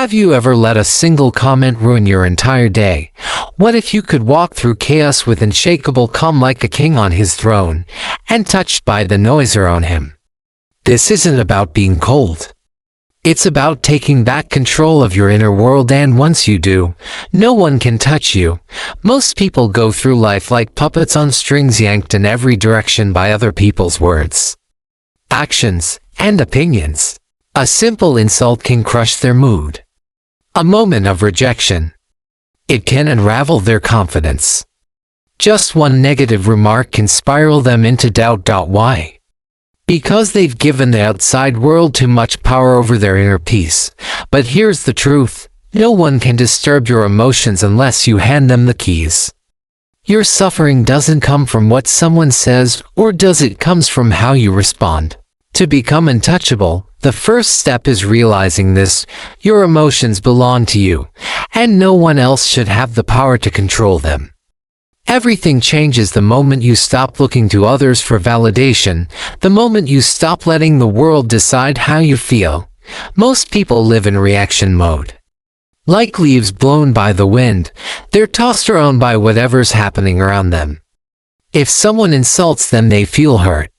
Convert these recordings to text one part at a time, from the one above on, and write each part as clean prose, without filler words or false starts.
Have you ever let a single comment ruin your entire day? What if you could walk through chaos with unshakable calm like a king on his throne, untouched by the noise around him? This isn't about being cold. It's about taking back control of your inner world, and once you do, no one can touch you. Most people go through life like puppets on strings, yanked in every direction by other people's words, actions, and opinions. A simple insult can crush their mood. A moment of rejection, it can unravel their confidence. Just one negative remark can spiral them into doubt. Why? Because they've given the outside world too much power over their inner peace. But here's the truth. No one can disturb your emotions unless you hand them the keys. Your suffering doesn't come from what someone says, or does it? Comes from how you respond. To become untouchable, the first step is realizing this. Your emotions belong to you, and no one else should have the power to control them. Everything changes the moment you stop looking to others for validation, the moment you stop letting the world decide how you feel. Most people live in reaction mode. Like leaves blown by the wind, they're tossed around by whatever's happening around them. If someone insults them, they feel hurt.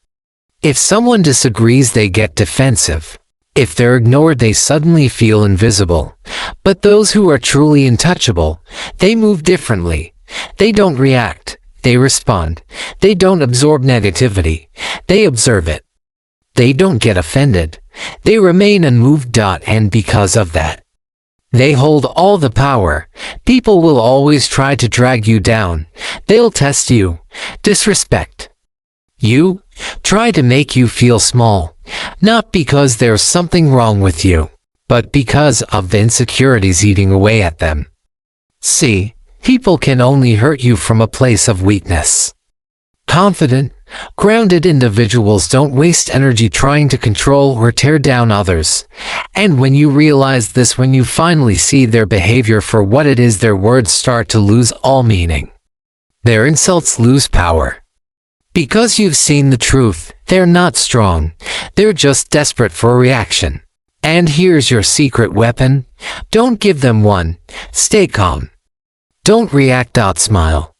If someone disagrees, they get defensive. If they're ignored, they suddenly feel invisible. But those who are truly untouchable, they move differently. They don't react, they respond. They don't absorb negativity, they observe it. They don't get offended, they remain unmoved. And because of that, they hold all the power. People will always try to drag you down. They'll test you, disrespect you, try to make you feel small. Not because there's something wrong with you, but because of the insecurities eating away at them. See, people can only hurt you from a place of weakness. Confident, grounded individuals don't waste energy trying to control or tear down others. And when you realize this, when you finally see their behavior for what it is, their words start to lose all meaning. Their insults lose power. Because you've seen the truth, they're not strong. They're just desperate for a reaction. And here's your secret weapon. Don't give them one. Stay calm. Don't react. Smile.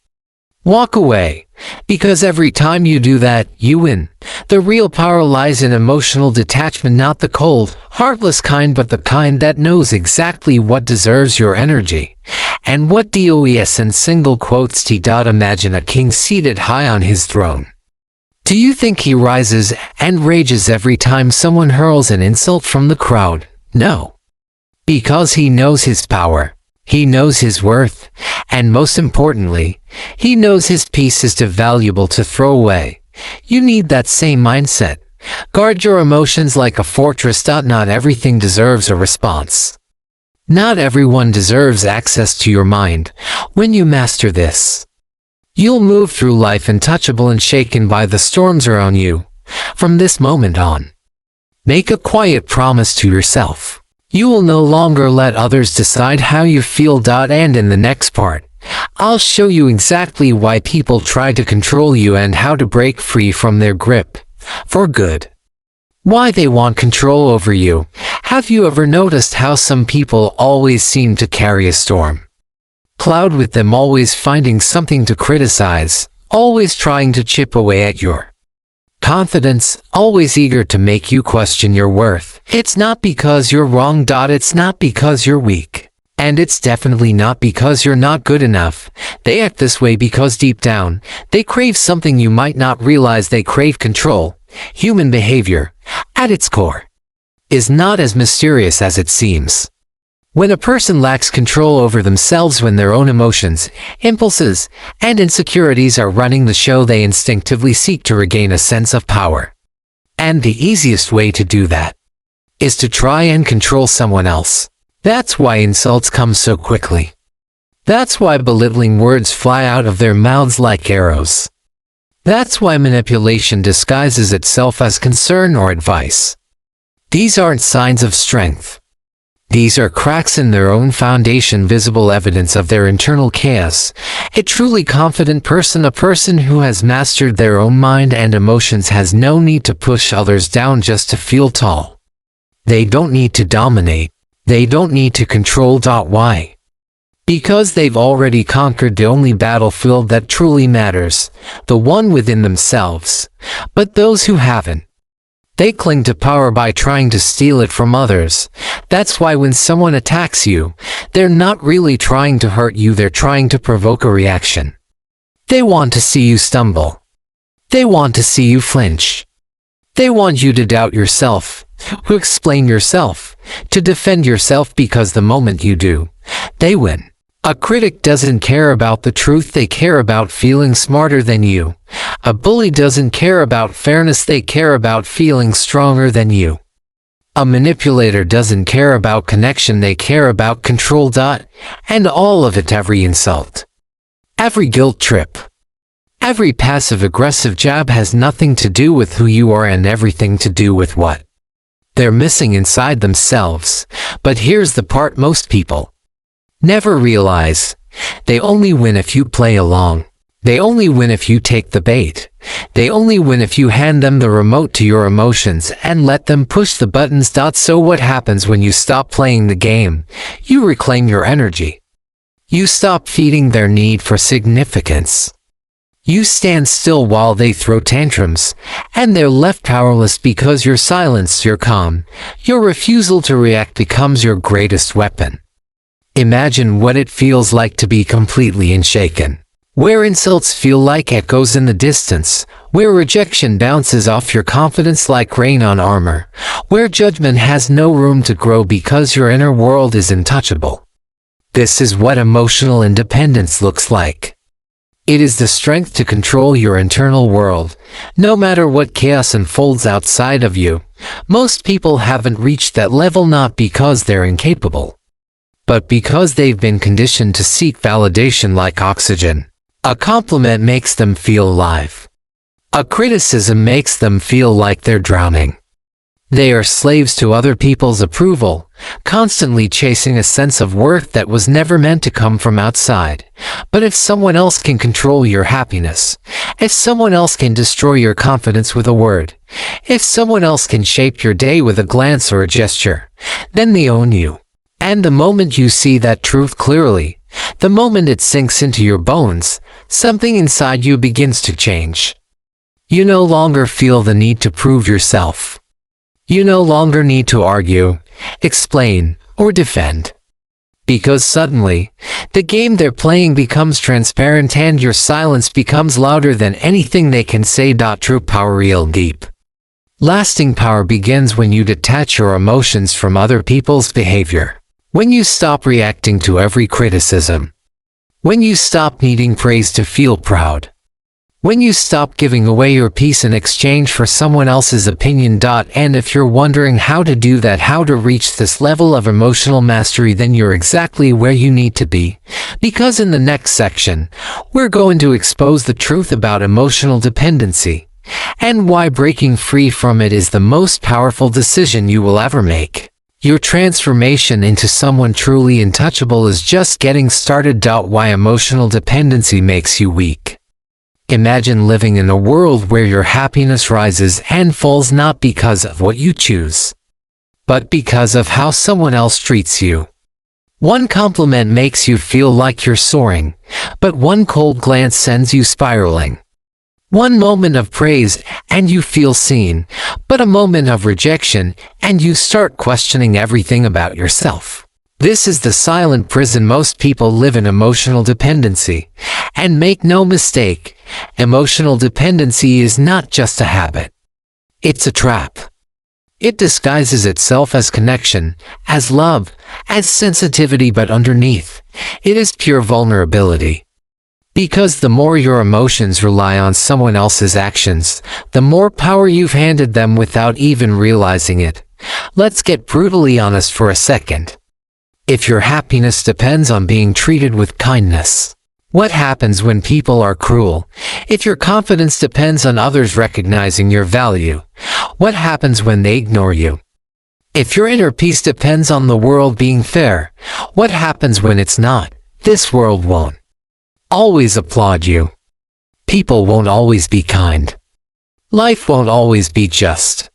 Walk away. Because every time you do that, you win. The real power lies in emotional detachment, not the cold, heartless kind, but the kind that knows exactly what deserves your energy. And what does in single quotes t. Imagine a king seated high on his throne. Do you think he rises and rages every time someone hurls an insult from the crowd? No. Because he knows his power. He knows his worth, and most importantly, he knows his peace is too valuable to throw away. You need that same mindset. Guard your emotions like a fortress. Not everything deserves a response. Not everyone deserves access to your mind. When you master this, you'll move through life untouchable, unshaken by the storms around you. From this moment on, make a quiet promise to yourself. You will no longer let others decide how you feel. And in the next part, I'll show you exactly why people try to control you and how to break free from their grip for good. Why they want control over you. Have you ever noticed how some people always seem to carry a storm cloud with them, always finding something to criticize, always trying to chip away at your confidence, always eager to make you question your worth? It's not because you're wrong. It's not because you're weak. And it's definitely not because you're not good enough. They act this way because deep down, they crave something you might not realize. They crave control. Human behavior, at its core, is not as mysterious as it seems. When a person lacks control over themselves, when their own emotions, impulses, and insecurities are running the show, they instinctively seek to regain a sense of power. And the easiest way to do that is to try and control someone else. That's why insults come so quickly. That's why belittling words fly out of their mouths like arrows. That's why manipulation disguises itself as concern or advice. These aren't signs of strength. These are cracks in their own foundation, visible evidence of their internal chaos. A truly confident person, a person who has mastered their own mind and emotions, has no need to push others down just to feel tall. They don't need to dominate. They don't need to control. Why? Because they've already conquered the only battlefield that truly matters, the one within themselves. But those who haven't, they cling to power by trying to steal it from others. That's why when someone attacks you, they're not really trying to hurt you, they're trying to provoke a reaction. They want to see you stumble. They want to see you flinch. They want you to doubt yourself, to explain yourself, to defend yourself, because the moment you do, they win. A critic doesn't care about the truth, they care about feeling smarter than you. A bully doesn't care about fairness, they care about feeling stronger than you. A manipulator doesn't care about connection, they care about control. And all of it, every insult, every guilt trip, every passive-aggressive jab has nothing to do with who you are and everything to do with what they're missing inside themselves. But here's the part most people never realize. They only win if you play along. They only win if you take the bait. They only win if you hand them the remote to your emotions and let them push the buttons. So what happens when you stop playing the game? You reclaim your energy. You stop feeding their need for significance. You stand still while they throw tantrums, and they're left powerless because your silence, your calm, your refusal to react becomes your greatest weapon. Imagine what it feels like to be completely unshaken, where insults feel like echoes in the distance, where rejection bounces off your confidence like rain on armor, where judgment has no room to grow because your inner world is untouchable. This is what emotional independence looks like. It is the strength to control your internal world, no matter what chaos unfolds outside of you. Most people haven't reached that level not because they're incapable, but because they've been conditioned to seek validation like oxygen. A compliment makes them feel alive. A criticism makes them feel like they're drowning. They are slaves to other people's approval, constantly chasing a sense of worth that was never meant to come from outside. But if someone else can control your happiness, if someone else can destroy your confidence with a word, if someone else can shape your day with a glance or a gesture, then they own you. And the moment you see that truth clearly, the moment it sinks into your bones, something inside you begins to change. You no longer feel the need to prove yourself. You no longer need to argue, explain, or defend. Because suddenly, the game they're playing becomes transparent and your silence becomes louder than anything they can say. True power, real deep, lasting power begins when you detach your emotions from other people's behavior. When you stop reacting to every criticism. When you stop needing praise to feel proud. When you stop giving away your peace in exchange for someone else's opinion. And if you're wondering how to do that, how to reach this level of emotional mastery, then you're exactly where you need to be. Because in the next section, we're going to expose the truth about emotional dependency and why breaking free from it is the most powerful decision you will ever make. Your transformation into someone truly untouchable is just getting started. Why emotional dependency makes you weak. Imagine living in a world where your happiness rises and falls not because of what you choose, but because of how someone else treats you. One compliment makes you feel like you're soaring, but one cold glance sends you spiraling. One moment of praise and you feel seen, but a moment of rejection and you start questioning everything about yourself. This is the silent prison most people live in: emotional dependency. And make no mistake, emotional dependency is not just a habit. It's a trap. It disguises itself as connection, as love, as sensitivity, but underneath, it is pure vulnerability. Because the more your emotions rely on someone else's actions, the more power you've handed them without even realizing it. Let's get brutally honest for a second. If your happiness depends on being treated with kindness, what happens when people are cruel? If your confidence depends on others recognizing your value, what happens when they ignore you? If your inner peace depends on the world being fair, what happens when it's not? This world won't always applaud you. People won't always be kind. Life won't always be just.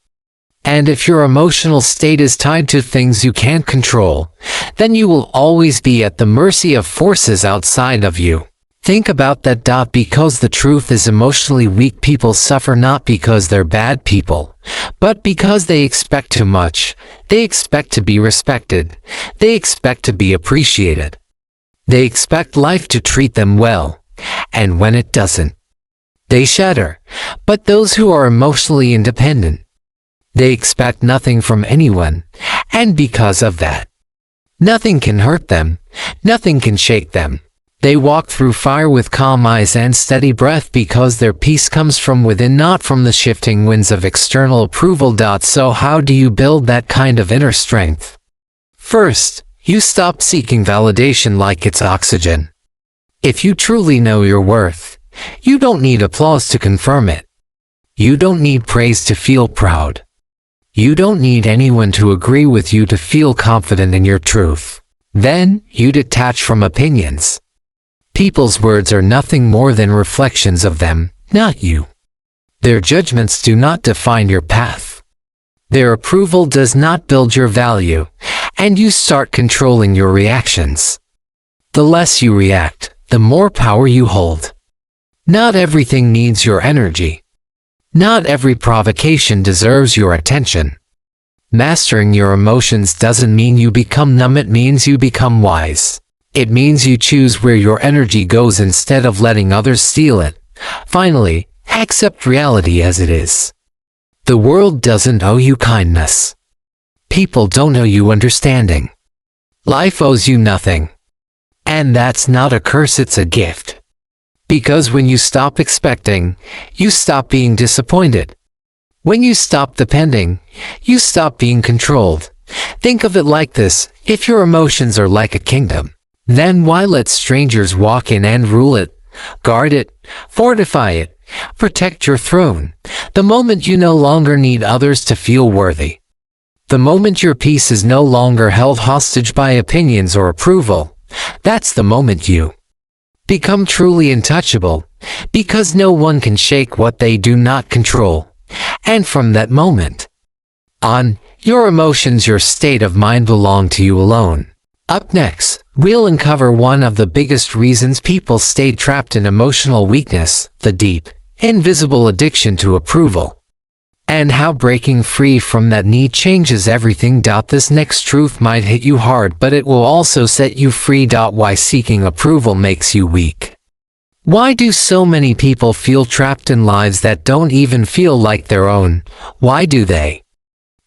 And if your emotional state is tied to things you can't control, then you will always be at the mercy of forces outside of you. Think about that. Because the truth is, emotionally weak people suffer not because they're bad people, but because they expect too much. They expect to be respected. They expect to be appreciated. They expect life to treat them well, and when it doesn't, they shatter. But those who are emotionally independent, they expect nothing from anyone, and because of that, nothing can hurt them, nothing can shake them. They walk through fire with calm eyes and steady breath because their peace comes from within, not from the shifting winds of external approval. So how do you build that kind of inner strength? First, you stop seeking validation like it's oxygen. If you truly know your worth, you don't need applause to confirm it. You don't need praise to feel proud. You don't need anyone to agree with you to feel confident in your truth. Then, you detach from opinions. People's words are nothing more than reflections of them, not you. Their judgments do not define your path. Their approval does not build your value, and you start controlling your reactions. The less you react, the more power you hold. Not everything needs your energy. Not every provocation deserves your attention. Mastering your emotions doesn't mean you become numb, it means you become wise. It means you choose where your energy goes instead of letting others steal it. Finally, accept reality as it is. The world doesn't owe you kindness. People don't owe you understanding. Life owes you nothing. And that's not a curse, it's a gift. Because when you stop expecting, you stop being disappointed. When you stop depending, you stop being controlled. Think of it like this: if your emotions are like a kingdom, then why let strangers walk in and rule it, guard it, fortify it, protect your throne? The moment you no longer need others to feel worthy, the moment your peace is no longer held hostage by opinions or approval, that's the moment you become truly untouchable, because no one can shake what they do not control. And from that moment on, your emotions, your state of mind belong to you alone. Up next, we'll uncover one of the biggest reasons people stay trapped in emotional weakness, the deep, invisible addiction to approval, and how breaking free from that need changes everything. This next truth might hit you hard, but it will also set you free. Why seeking approval makes you weak. Why do so many people feel trapped in lives that don't even feel like their own? Why do they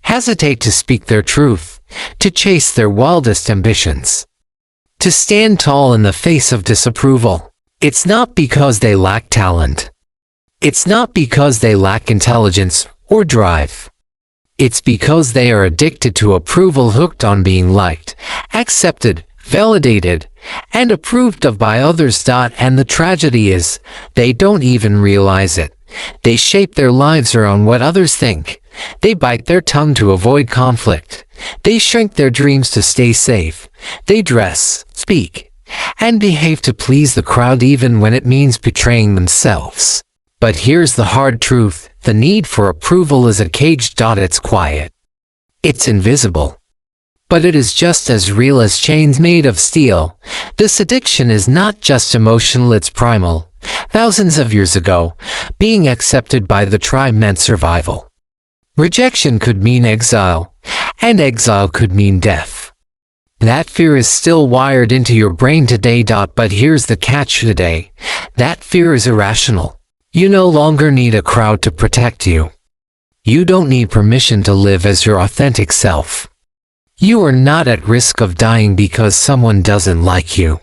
hesitate to speak their truth, to chase their wildest ambitions, to stand tall in the face of disapproval? It's not because they lack talent. It's not because they lack intelligence or drive. It's because they are addicted to approval, hooked on being liked, accepted, validated, and approved of by others. And the tragedy is, they don't even realize it. They shape their lives around what others think. They bite their tongue to avoid conflict. They shrink their dreams to stay safe. They dress, speak, and behave to please the crowd even when it means betraying themselves. But here's the hard truth: the need for approval is a cage. It's quiet. It's invisible. But it is just as real as chains made of steel. This addiction is not just emotional, it's primal. Thousands of years ago, being accepted by the tribe meant survival. Rejection could mean exile, and exile could mean death. That fear is still wired into your brain today. But here's the catch today: that fear is irrational. You no longer need a crowd to protect you. You don't need permission to live as your authentic self. You are not at risk of dying because someone doesn't like you.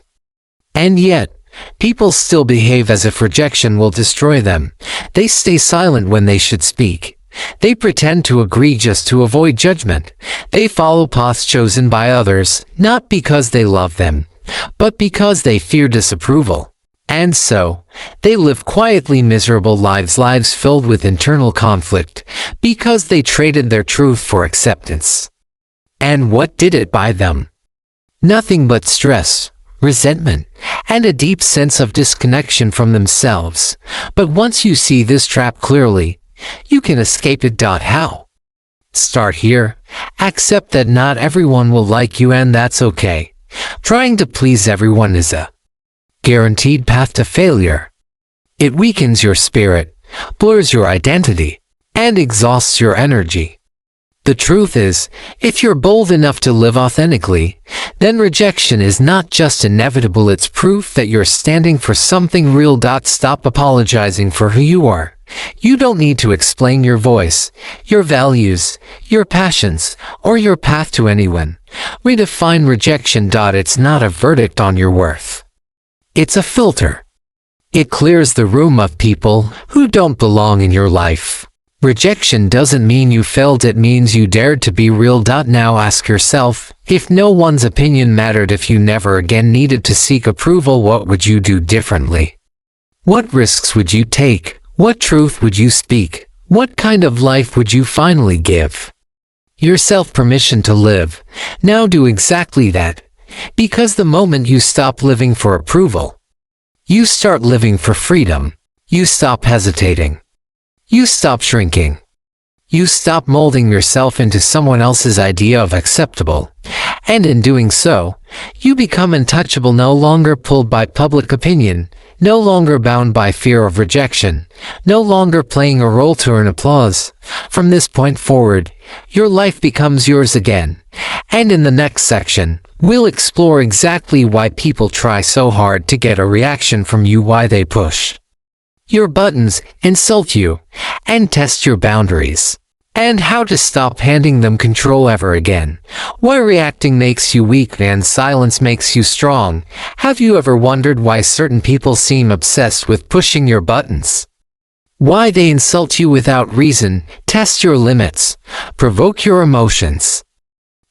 And yet, people still behave as if rejection will destroy them. They stay silent when they should speak. They pretend to agree just to avoid judgment. They follow paths chosen by others, not because they love them, but because they fear disapproval. And so, they live quietly miserable lives filled with internal conflict, because they traded their truth for acceptance. And what did it buy them? Nothing but stress, resentment, and a deep sense of disconnection from themselves. But once you see this trap clearly, you can escape it. How? Start here. Accept that not everyone will like you, and that's okay. Trying to please everyone is a guaranteed path to failure. It weakens your spirit, blurs your identity, and exhausts your energy. The truth is, if you're bold enough to live authentically, then rejection is not just inevitable, it's proof that you're standing for something real. Stop apologizing for who you are. You don't need to explain your voice, your values, your passions, or your path to anyone. Redefine rejection. It's not a verdict on your worth. It's a filter. It clears the room of people who don't belong in your life. Rejection doesn't mean you failed, it means you dared to be real. Now ask yourself, if no one's opinion mattered, if you never again needed to seek approval, what would you do differently? What risks would you take? What truth would you speak? What kind of life would you finally give yourself permission to live? Now do exactly that. Because the moment you stop living for approval, you start living for freedom. You stop hesitating. You stop shrinking. You stop molding yourself into someone else's idea of acceptable. And in doing so, you become untouchable, no longer pulled by public opinion, no longer bound by fear of rejection, no longer playing a role to earn applause. From this point forward, your life becomes yours again. And in the next section, we'll explore exactly why people try so hard to get a reaction from you, why they push your buttons, insult you, and test your boundaries, and how to stop handing them control ever again. Why reacting makes you weak and silence makes you strong. Have you ever wondered why certain people seem obsessed with pushing your buttons? Why they insult you without reason, test your limits, provoke your emotions,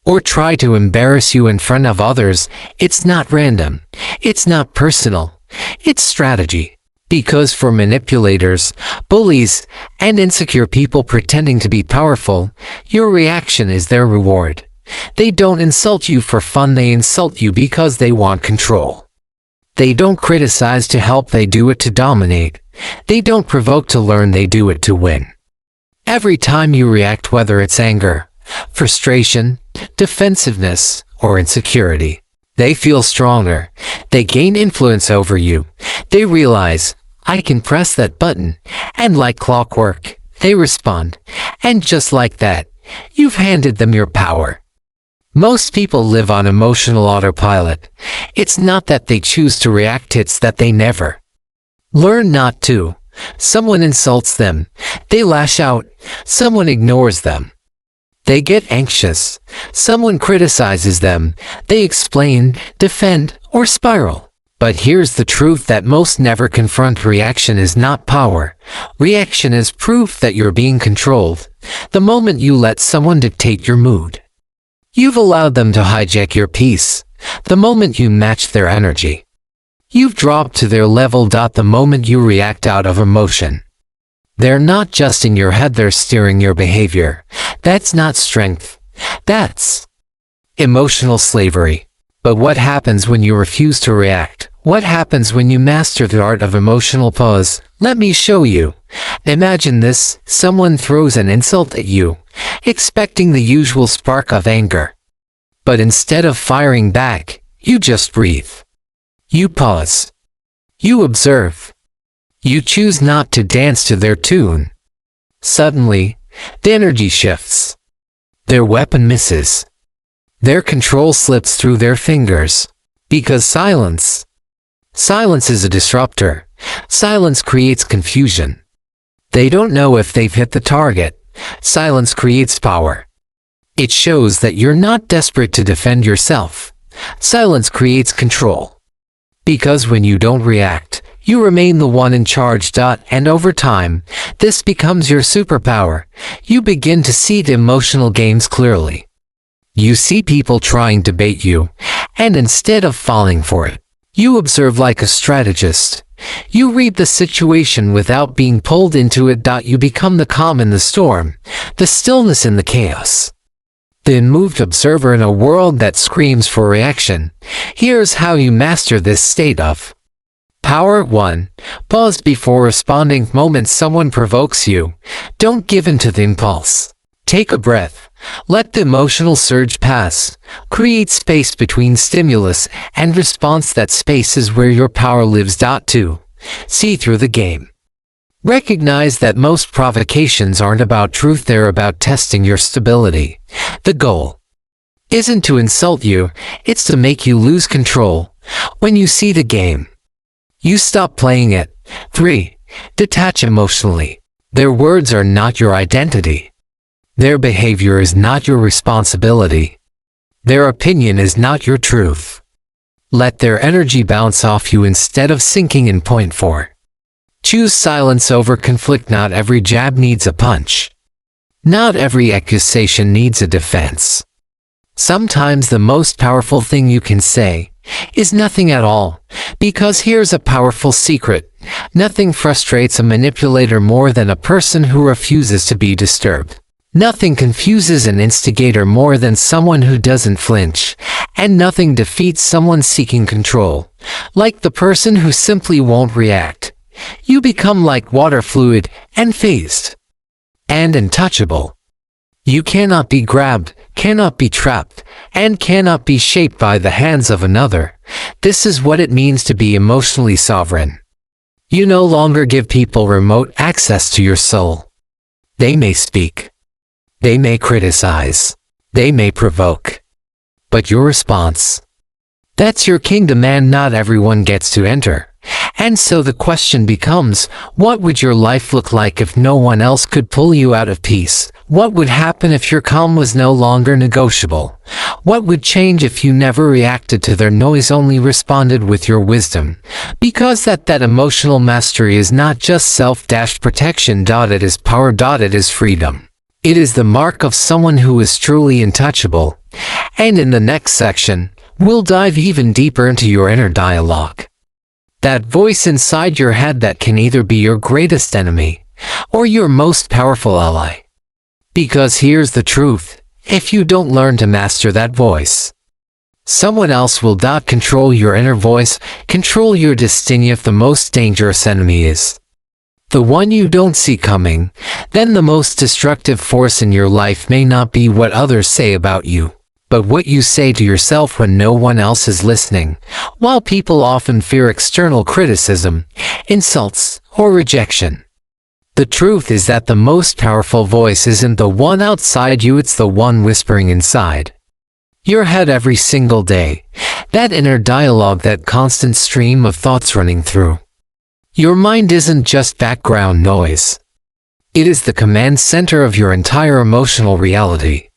or try to embarrass you in front of others? It's not random. It's not personal. It's strategy. Because for manipulators, bullies, and insecure people pretending to be powerful, your reaction is their reward. They don't insult you for fun, they insult you because they want control. They don't criticize to help, they do it to dominate. They don't provoke to learn, they do it to win. Every time you react, whether it's anger, frustration, defensiveness, or insecurity, they feel stronger. They gain influence over you. They realize, I can press that button, and like clockwork, they respond. And just like that, you've handed them your power. Most people live on emotional autopilot. It's not that they choose to react, it's that they never learn not to. Someone insults them, they lash out. Someone ignores them, they get anxious. Someone criticizes them, they explain, defend, or spiral. But here's the truth that most never confront: reaction is not power. Reaction is proof that you're being controlled. The moment you let someone dictate your mood, you've allowed them to hijack your peace. The moment you match their energy, you've dropped to their level. The moment you react out of emotion, they're not just in your head, they're steering your behavior. That's not strength. That's emotional slavery. But what happens when you refuse to react? What happens when you master the art of emotional pause? Let me show you. Imagine this: someone throws an insult at you, expecting the usual spark of anger. But instead of firing back, you just breathe. You pause. You observe. You choose not to dance to their tune. Suddenly, the energy shifts. Their weapon misses. Their control slips through their fingers. Because silence is a disruptor. Silence creates confusion. They don't know if they've hit the target. Silence creates power. It shows that you're not desperate to defend yourself. Silence creates control. Because when you don't react, you remain the one in charge. And over time, this becomes your superpower. You begin to see the emotional games clearly. You see people trying to bait you, and instead of falling for it, you observe like a strategist. You read the situation without being pulled into it. You become the calm in the storm, the stillness in the chaos, the unmoved observer in a world that screams for reaction. Here's how you master this state of power. 1. Pause before responding. Moment someone provokes you, don't give in to the impulse. Take a breath. Let the emotional surge pass. Create space between stimulus and response. That space is where your power lives. 2. See through the game. Recognize that most provocations aren't about truth, they're about testing your stability. The goal isn't to insult you, it's to make you lose control. When you see the game, you stop playing it. 3. Detach emotionally. Their words are not your identity. Their behavior is not your responsibility. Their opinion is not your truth. Let their energy bounce off you instead of sinking in. 4. Choose silence over conflict. Not every jab needs a punch. Not every accusation needs a defense. Sometimes the most powerful thing you can say is nothing at all, because here's a powerful secret. Nothing frustrates a manipulator more than a person who refuses to be disturbed. Nothing confuses an instigator more than someone who doesn't flinch, and nothing defeats someone seeking control, like the person who simply won't react. You become like water, fluid and phased, and untouchable. You cannot be grabbed, cannot be trapped, and cannot be shaped by the hands of another. This is what it means to be emotionally sovereign. You no longer give people remote access to your soul. They may speak. They may criticize. They may provoke. But your response, that's your kingdom, and not everyone gets to enter. And so the question becomes, what would your life look like if no one else could pull you out of peace? What would happen if your calm was no longer negotiable? What would change if you never reacted to their noise, only responded with your wisdom? Because that emotional mastery is not just self-protection. It is power. It is freedom. It is the mark of someone who is truly untouchable. And in the next section, we'll dive even deeper into your inner dialogue. That voice inside your head that can either be your greatest enemy or your most powerful ally. Because here's the truth, if you don't learn to master that voice, someone else will. Control your inner voice, control your destiny. If the most dangerous enemy is the one you don't see coming, then the most destructive force in your life may not be what others say about you, but what you say to yourself when no one else is listening. While people often fear external criticism, insults, or rejection, the truth is that the most powerful voice isn't the one outside you, it's the one whispering inside your head every single day. That inner dialogue, that constant stream of thoughts running through your mind isn't just background noise. It is the command center of your entire emotional reality.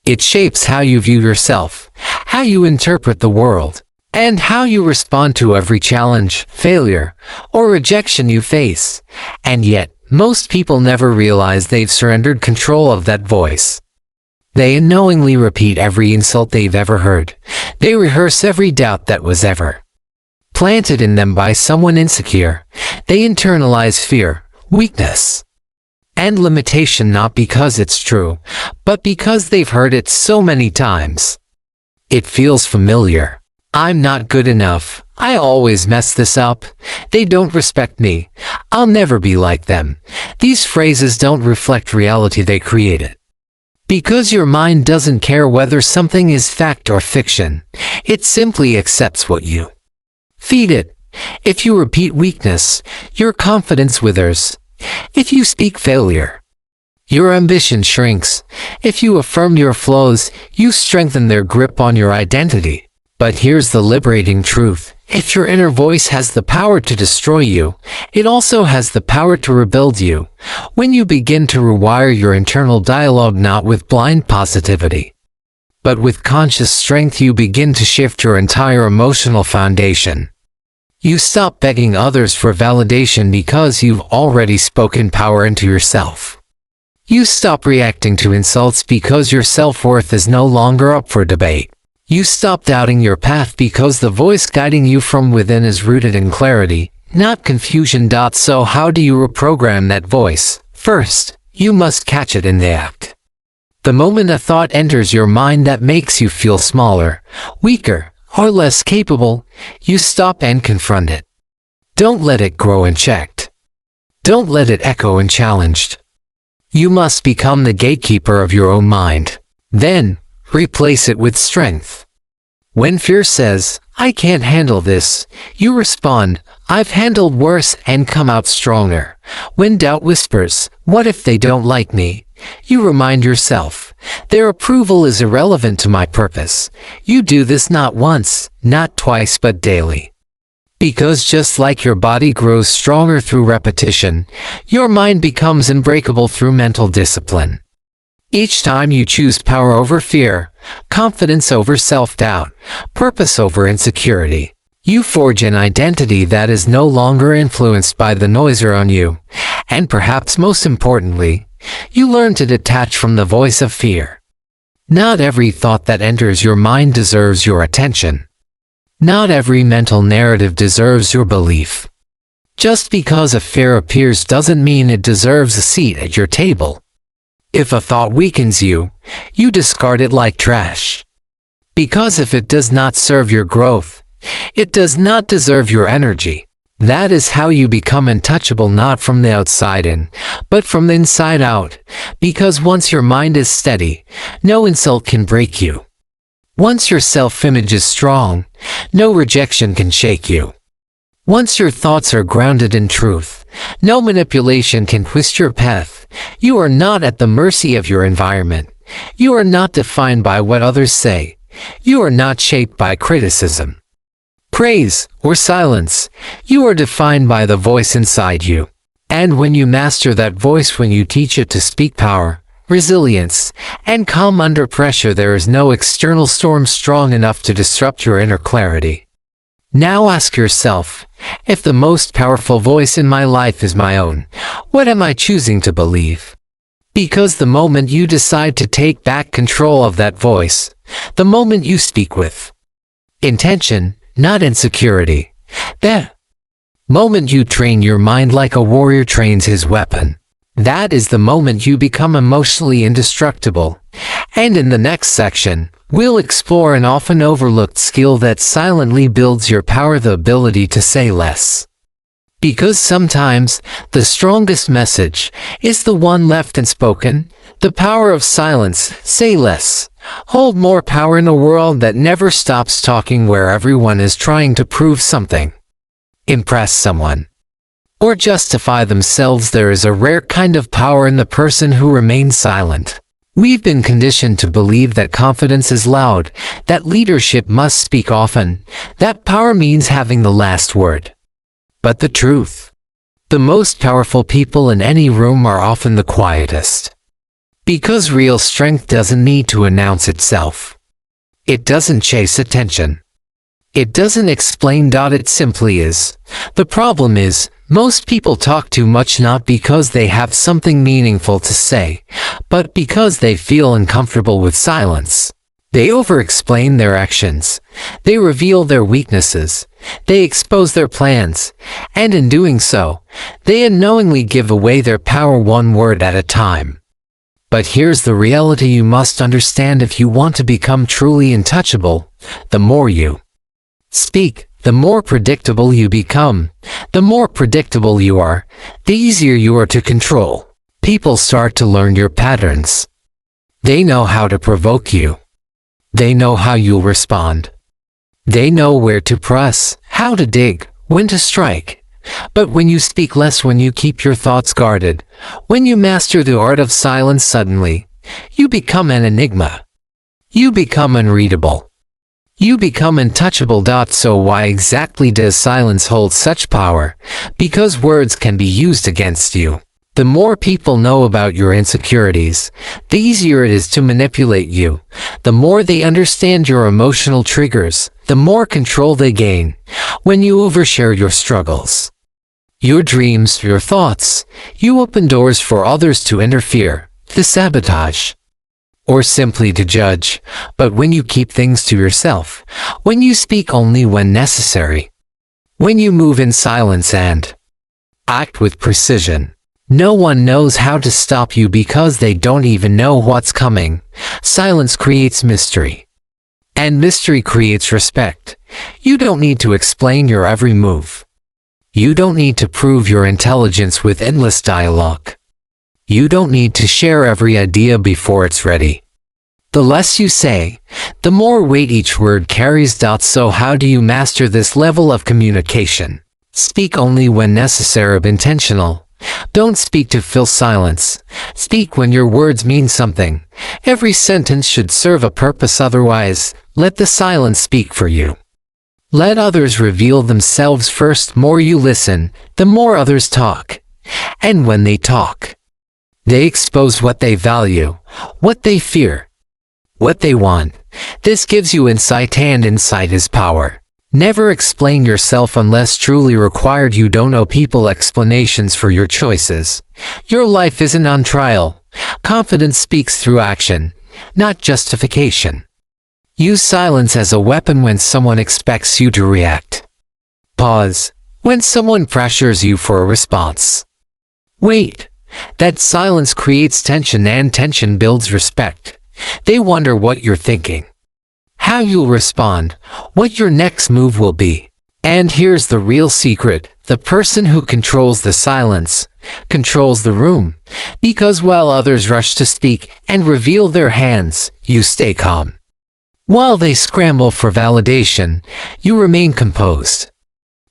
It shapes how you view yourself, how you interpret the world, and how you respond to every challenge, failure, or rejection you face. And yet, most people never realize they've surrendered control of that voice. They unknowingly repeat every insult they've ever heard. They rehearse every doubt that was ever planted in them by someone insecure. They internalize fear, weakness, and limitation, not because it's true, but because they've heard it so many times. It feels familiar. I'm not good enough. I always mess this up. They don't respect me. I'll never be like them. These phrases don't reflect reality, they create it. Because your mind doesn't care whether something is fact or fiction. It simply accepts what you feed it. If you repeat weakness, your confidence withers. If you speak failure, your ambition shrinks. If you affirm your flaws, you strengthen their grip on your identity. But here's the liberating truth. If your inner voice has the power to destroy you, it also has the power to rebuild you. When you begin to rewire your internal dialogue, not with blind positivity, but with conscious strength, you begin to shift your entire emotional foundation. You stop begging others for validation because you've already spoken power into yourself. You stop reacting to insults because your self-worth is no longer up for debate. You stop doubting your path because the voice guiding you from within is rooted in clarity, not confusion. So how do you reprogram that voice? First, you must catch it in the act. The moment a thought enters your mind that makes you feel smaller, weaker, or less capable, you stop and confront it. Don't let it grow unchecked. Don't let it echo unchallenged. You must become the gatekeeper of your own mind. Then, replace it with strength. When fear says, "I can't handle this," you respond, "I've handled worse and come out stronger." When doubt whispers, "What if they don't like me?" you remind yourself, "Their approval is irrelevant to my purpose." You do this not once, not twice, but daily. Because just like your body grows stronger through repetition, your mind becomes unbreakable through mental discipline. Each time you choose power over fear, confidence over self-doubt, purpose over insecurity, you forge an identity that is no longer influenced by the noise around you, and perhaps most importantly, you learn to detach from the voice of fear. Not every thought that enters your mind deserves your attention. Not every mental narrative deserves your belief. Just because a fear appears doesn't mean it deserves a seat at your table. If a thought weakens you, you discard it like trash. Because if it does not serve your growth, it does not deserve your energy. That is how you become untouchable, not from the outside in, but from the inside out. Because once your mind is steady, no insult can break you. Once your self-image is strong, no rejection can shake you. Once your thoughts are grounded in truth, no manipulation can twist your path. You are not at the mercy of your environment. You are not defined by what others say. You are not shaped by criticism, praise, or silence. You are defined by the voice inside you. And when you master that voice, when you teach it to speak power, resilience, and calm under pressure, there is no external storm strong enough to disrupt your inner clarity. Now ask yourself, if the most powerful voice in my life is my own, what am I choosing to believe? Because the moment you decide to take back control of that voice, the moment you speak with intention, not insecurity, that moment you train your mind like a warrior trains his weapon. That is the moment you become emotionally indestructible. And in the next section, we'll explore an often overlooked skill that silently builds your power, the ability to say less. Because sometimes, the strongest message is the one left unspoken. The power of silence. Say less. Hold more power in a world that never stops talking, where everyone is trying to prove something, impress someone, or justify themselves. There is a rare kind of power in the person who remains silent. We've been conditioned to believe that confidence is loud, that leadership must speak often, that power means having the last word. But the truth, the most powerful people in any room are often the quietest. Because real strength doesn't need to announce itself. It doesn't chase attention. It doesn't explain. It simply is. The problem is, most people talk too much, not because they have something meaningful to say, but because they feel uncomfortable with silence. They over-explain their actions. They reveal their weaknesses. They expose their plans. And in doing so, they unknowingly give away their power, one word at a time. But here's the reality you must understand if you want to become truly untouchable. The more you speak, the more predictable you become. The more predictable you are, the easier you are to control. People start to learn your patterns. They know how to provoke you. They know how you'll respond. They know where to press, how to dig, when to strike. But when you speak less, when you keep your thoughts guarded, when you master the art of silence, suddenly, you become an enigma. You become unreadable. You become untouchable. So why exactly does silence hold such power? Because words can be used against you. The more people know about your insecurities, the easier it is to manipulate you. The more they understand your emotional triggers, the more control they gain. When you overshare your struggles, your dreams, your thoughts, you open doors for others to interfere, to sabotage, or simply to judge. But when you keep things to yourself, when you speak only when necessary, when you move in silence and act with precision, no one knows how to stop you because they don't even know what's coming. Silence creates mystery. And mystery creates respect. You don't need to explain your every move. You don't need to prove your intelligence with endless dialogue. You don't need to share every idea before it's ready. The less you say, the more weight each word carries. So how do you master this level of communication? Speak only when necessary, intentional. Don't speak to fill silence. Speak when your words mean something. Every sentence should serve a purpose, otherwise, let the silence speak for you. Let others reveal themselves first. More you listen, the more others talk. And when they talk, they expose what they value, what they fear, what they want. This gives you insight, and insight is power. Never explain yourself unless truly required. You don't owe people explanations for your choices. Your life isn't on trial. Confidence speaks through action, not justification. Use silence as a weapon when someone expects you to react. Pause when someone pressures you for a response. Wait. That silence creates tension, and tension builds respect. They wonder what you're thinking, how you'll respond, what your next move will be. And here's the real secret: the person who controls the silence controls the room. Because while others rush to speak and reveal their hands, you stay calm. While they scramble for validation, you remain composed.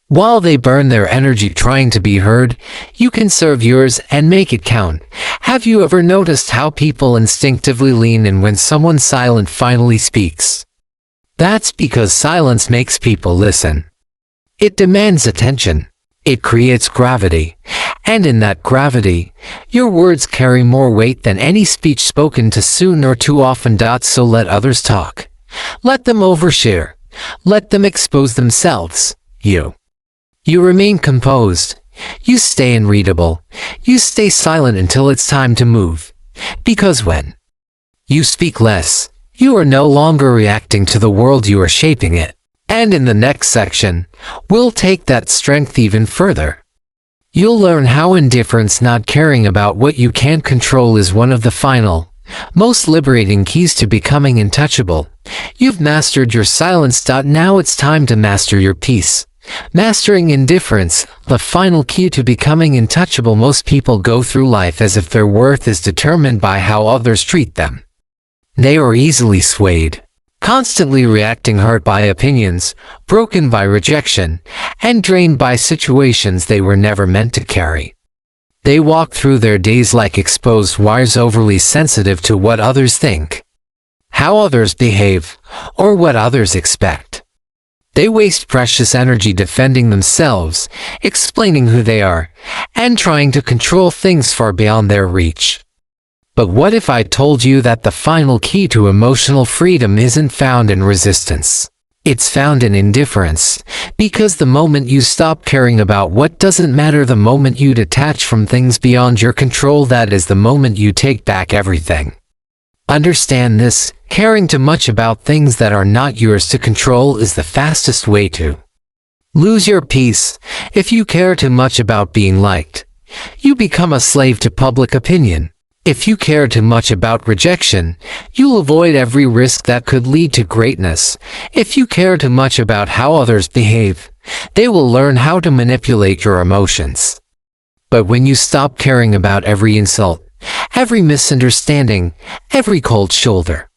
While they burn their energy trying to be heard, you conserve yours and make it count. Have you ever noticed how people instinctively lean in when someone silent finally speaks? That's because silence makes people listen. It demands attention. It creates gravity. And in that gravity, your words carry more weight than any speech spoken too soon or too often. So let others talk. Let them overshare. Let them expose themselves. You remain composed. You stay unreadable. You stay silent until it's time to move. Because when you speak less, you are no longer reacting to the world, you are shaping it. And in the next section, we'll take that strength even further. You'll learn how indifference, not caring about what you can't control, is one of the final, most liberating keys to becoming untouchable. You've mastered your silence. Now it's time to master your peace. Mastering indifference, the final key to becoming untouchable. Most people go through life as if their worth is determined by how others treat them. They are easily swayed, constantly reacting, hurt by opinions, broken by rejection, and drained by situations they were never meant to carry. They walk through their days like exposed wires, overly sensitive to what others think, how others behave, or what others expect. They waste precious energy defending themselves, explaining who they are, and trying to control things far beyond their reach. But what if I told you that the final key to emotional freedom isn't found in resistance? It's found in indifference. Because the moment you stop caring about what doesn't matter, the moment you detach from things beyond your control, that is the moment you take back everything. Understand this: caring too much about things that are not yours to control is the fastest way to lose your peace. If you care too much about being liked, you become a slave to public opinion. If you care too much about rejection, you'll avoid every risk that could lead to greatness. If you care too much about how others behave, they will learn how to manipulate your emotions. But when you stop caring about every insult, every misunderstanding, every cold shoulder,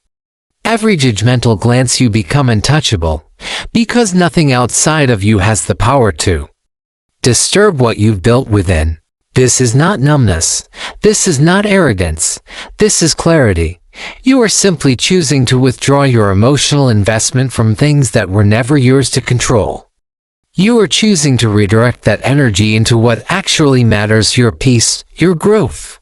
every judgmental glance, you become untouchable, because nothing outside of you has the power to disturb what you've built within. This is not numbness. This is not arrogance. This is clarity. You are simply choosing to withdraw your emotional investment from things that were never yours to control. You are choosing to redirect that energy into what actually matters: your peace, your growth,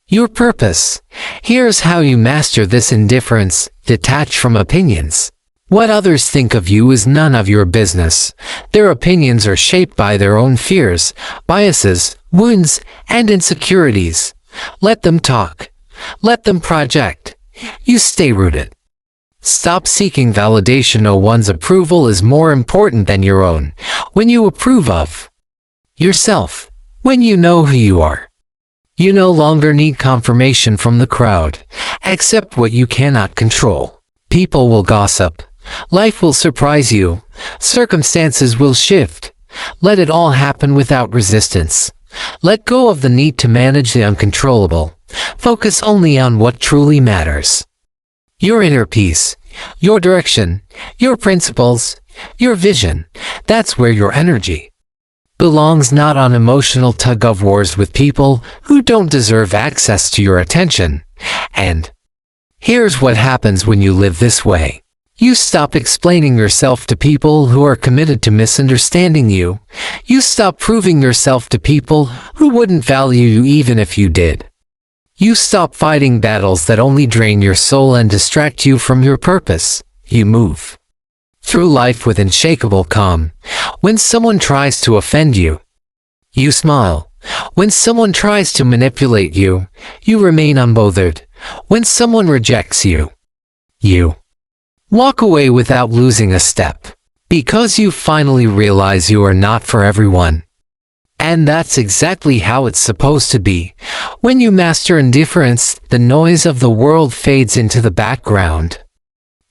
your purpose. Here's how you master this indifference: detach from opinions. What others think of you is none of your business. Their opinions are shaped by their own fears, biases, wounds, and insecurities. Let them talk. Let them project. You stay rooted. Stop seeking validation. No one's approval is more important than your own. When you approve of yourself, when you know who you are, you no longer need confirmation from the crowd. Accept what you cannot control. People will gossip. Life will surprise you. Circumstances will shift. Let it all happen without resistance. Let go of the need to manage the uncontrollable. Focus only on what truly matters. Your inner peace, your direction, your principles, your vision. That's where your energy belongs, not on emotional tug-of-wars with people who don't deserve access to your attention. And here's what happens when you live this way. You stop explaining yourself to people who are committed to misunderstanding you. You stop proving yourself to people who wouldn't value you even if you did. You stop fighting battles that only drain your soul and distract you from your purpose. You move through life with unshakable calm. When someone tries to offend you, you smile. When someone tries to manipulate you, you remain unbothered. When someone rejects you, you walk away without losing a step, because you finally realize you are not for everyone. And that's exactly how it's supposed to be. When you master indifference, the noise of the world fades into the background.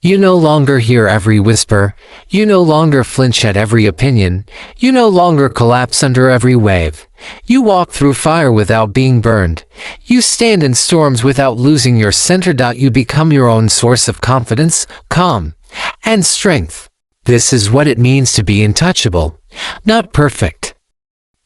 You no longer hear every whisper. You no longer flinch at every opinion. You no longer collapse under every wave. You walk through fire without being burned. You stand in storms without losing your center. You become your own source of confidence, calm, and strength. This is what it means to be untouchable. Not perfect,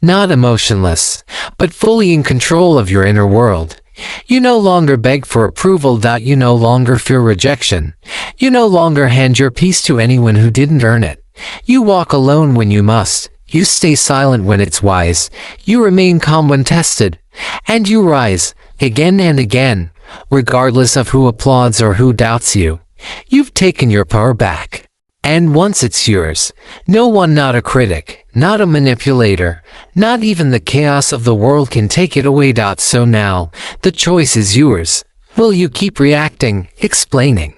not emotionless, but fully in control of your inner world. You no longer beg for approval. You no longer fear rejection. You no longer hand your peace to anyone who didn't earn it. You walk alone when you must. You stay silent when it's wise. You remain calm when tested. And you rise, again and again, regardless of who applauds or who doubts you. You've taken your power back. And once it's yours, no one, not a critic, not a manipulator, not even the chaos of the world can take it away. So now, the choice is yours. Will you keep reacting, explaining,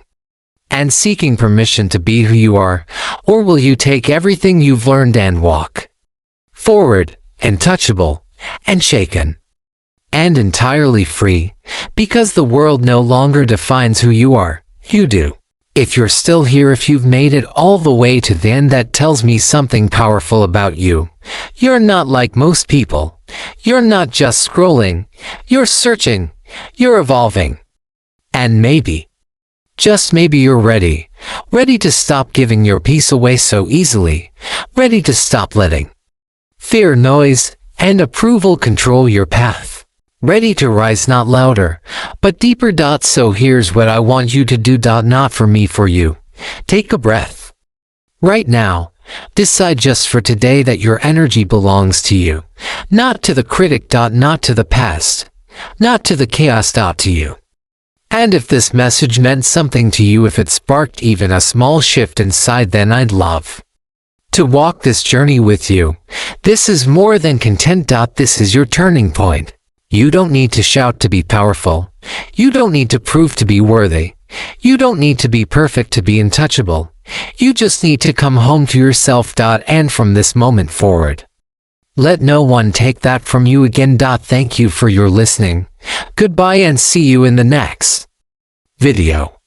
and seeking permission to be who you are, or will you take everything you've learned and walk forward, untouchable, unshaken, and entirely free, because the world no longer defines who you are, you do. If you're still here, if you've made it all the way to the end, that tells me something powerful about you. You're not like most people. You're not just scrolling. You're searching. You're evolving. And maybe, just maybe, you're ready. Ready to stop giving your peace away so easily. Ready to stop letting fear, noise, and approval control your path. Ready to rise, not louder, but deeper. So here's what I want you to do. Not for me, for you. Take a breath. Right now, decide just for today that your energy belongs to you. Not to the critic. Not to the past. Not to the chaos. To you. And if this message meant something to you, if it sparked even a small shift inside, then I'd love to walk this journey with you. This is more than content. This is your turning point. You don't need to shout to be powerful. You don't need to prove to be worthy. You don't need to be perfect to be untouchable. You just need to come home to yourself. And from this moment forward, let no one take that from you again. Thank you for your listening. Goodbye and see you in the next video.